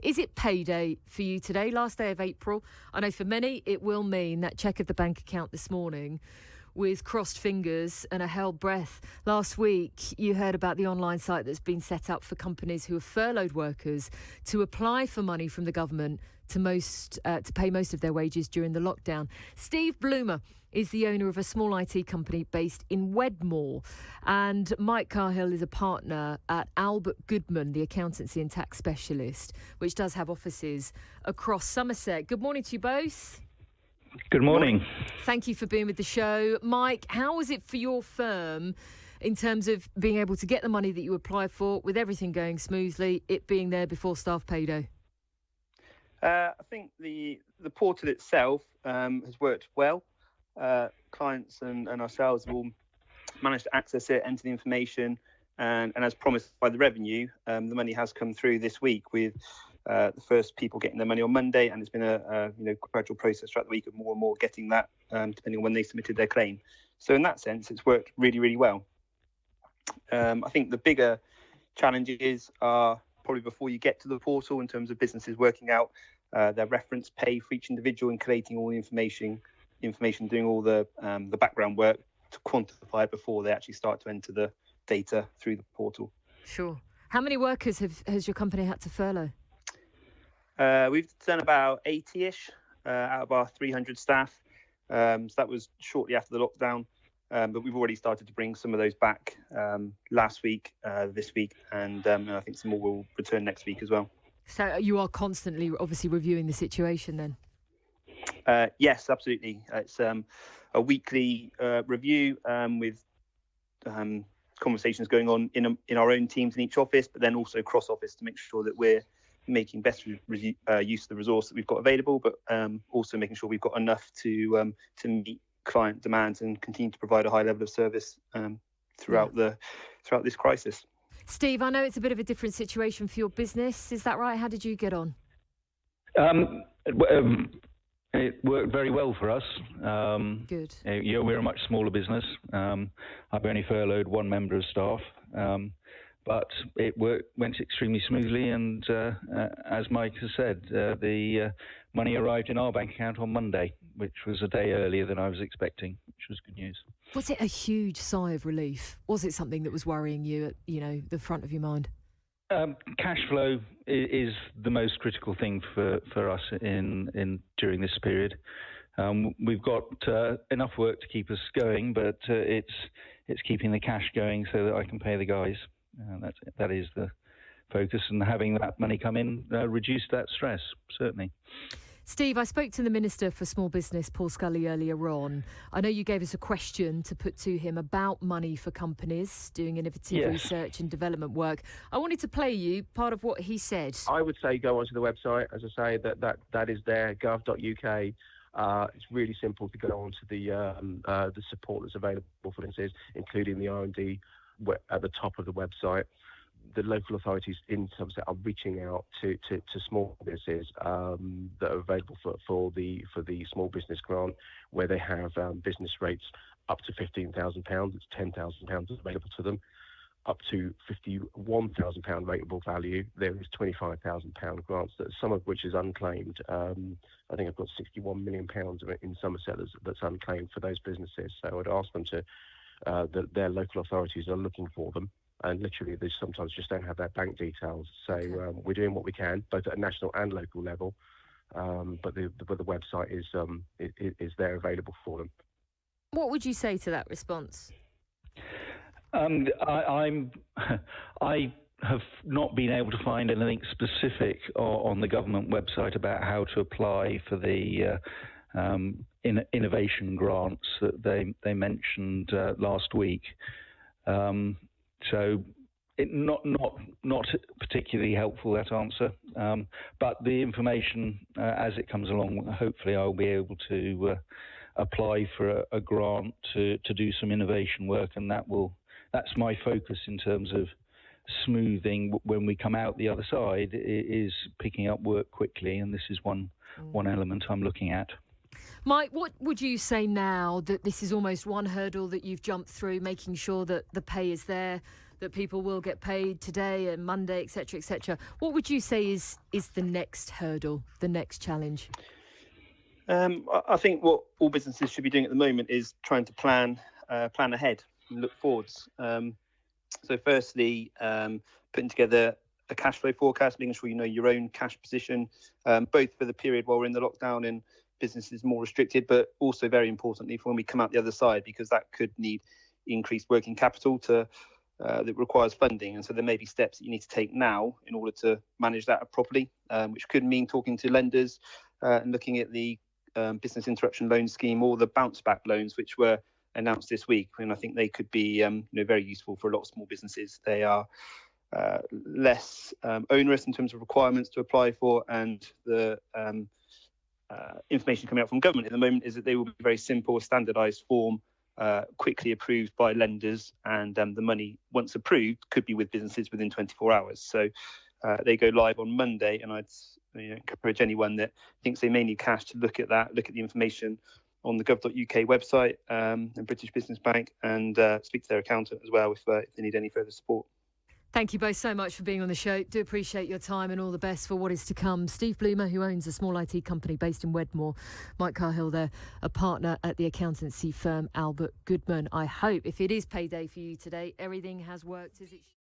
Is it payday for you today, last day of April? I know for many it will mean that check of the bank account this morning with crossed fingers and a held breath. Last week, you heard about the online site that's been set up for companies who have furloughed workers to apply for money from the government to pay most of their wages during the lockdown. Steve Bloomer is the owner of a small IT company based in Wedmore, and Mike Cahill is a partner at Albert Goodman, the accountancy and tax specialist, which does have offices across Somerset. Good morning to you both. Good morning. Thank you for being with the show. Mike, how was it for your firm in terms of being able to get the money that you applied for, with everything going smoothly, it being there before staff payday? I think the portal itself has worked well. Clients and ourselves have all managed to access it, enter the information, and as promised by the revenue, the money has come through this week with the first people getting their money on Monday, and it's been a gradual process throughout the week of more and more getting that, depending on when they submitted their claim. So in that sense, it's worked really, really well. I think the bigger challenges are probably before you get to the portal, in terms of businesses working out their reference pay for each individual and collating all the information, doing all the background work to quantify it before they actually start to enter the data through the portal. Sure. How many workers has your company had to furlough? We've done about 80-ish out of our 300 staff. So that was shortly after the lockdown. But we've already started to bring some of those back last week, this week, and I think some more will return next week as well. So you are constantly, obviously, reviewing the situation then? Yes, absolutely. It's a weekly review with conversations going on in our own teams in each office, but then also cross-office to make sure that we're making best use of the resource that we've got available, but also making sure we've got enough to meet client demands and continue to provide a high level of service throughout this crisis. Steve, I know it's a bit of a different situation for your business. Is that right? How did you get on? It worked very well for us. Good. We're a much smaller business. I've only furloughed one member of staff. But it went extremely smoothly, and as Mike has said, the money arrived in our bank account on Monday, which was a day earlier than I was expecting, which was good news. Was it a huge sigh of relief? Was it something that was worrying you at the front of your mind? Cash flow is the most critical thing for us in during this period. We've got enough work to keep us going, but it's keeping the cash going so that I can pay the guys. That is the focus, and having that money come in reduced that stress, certainly. Steve, I spoke to the Minister for Small Business, Paul Scully, earlier on. I know you gave us a question to put to him about money for companies doing innovative research and development work. I wanted to play you part of what he said. I would say go onto the website, as I say, that is there, gov.uk. It's really simple to go onto the support that's available for businesses, including the R&D at the top of the website. The local authorities in Somerset are reaching out to small businesses that are available for the small business grant, where they have business rates up to £15,000. It's £10,000 available to them. Up to £51,000 rateable value, there is £25,000 grants, some of which is unclaimed. I think I've got £61 million in Somerset that's unclaimed for those businesses. So I'd ask them to their local authorities are looking for them, and literally they sometimes just don't have their bank details. So we're doing what we can, both at a national and local level, but the website is there available for them. What would you say to that response? I have not been able to find anything specific on the government website about how to apply for the innovation grants that they mentioned last week. So not particularly helpful, that answer. But the information as it comes along, hopefully I'll be able to apply for a grant to do some innovation work, and that's my focus in terms of smoothing when we come out the other side, is picking up work quickly, and this is one element I'm looking at. Mike, what would you say now that this is almost one hurdle that you've jumped through, making sure that the pay is there that people will get paid today and Monday, etc., etc. What would you say is the next hurdle, the next challenge? I think what all businesses should be doing at the moment is trying to plan ahead and look forwards. So firstly, putting together a cash flow forecast, making sure you know your own cash position, both for the period while we're in the lockdown and businesses more restricted, but also very importantly for when we come out the other side, because that could need increased working capital that requires funding. And so there may be steps that you need to take now in order to manage that properly, which could mean talking to lenders and looking at the business interruption loan scheme or the bounce back loans, which were announced this week. And I think they could be very useful for a lot of small businesses. They are less onerous in terms of requirements to apply for, and the information coming out from government at the moment is that they will be very simple, a standardised form, quickly approved by lenders, and the money, once approved, could be with businesses within 24 hours. So they go live on Monday, and I'd encourage anyone that thinks they may need cash to look at that, look at the information on the gov.uk website and British Business Bank, and speak to their accountant as well if they need any further support. Thank you both so much for being on the show. Do appreciate your time and all the best for what is to come. Steve Bloomer, who owns a small IT company based in Wedmore. Mike Cahill there, a partner at the accountancy firm Albert Goodman. I hope if it is payday for you today, everything has worked as it should.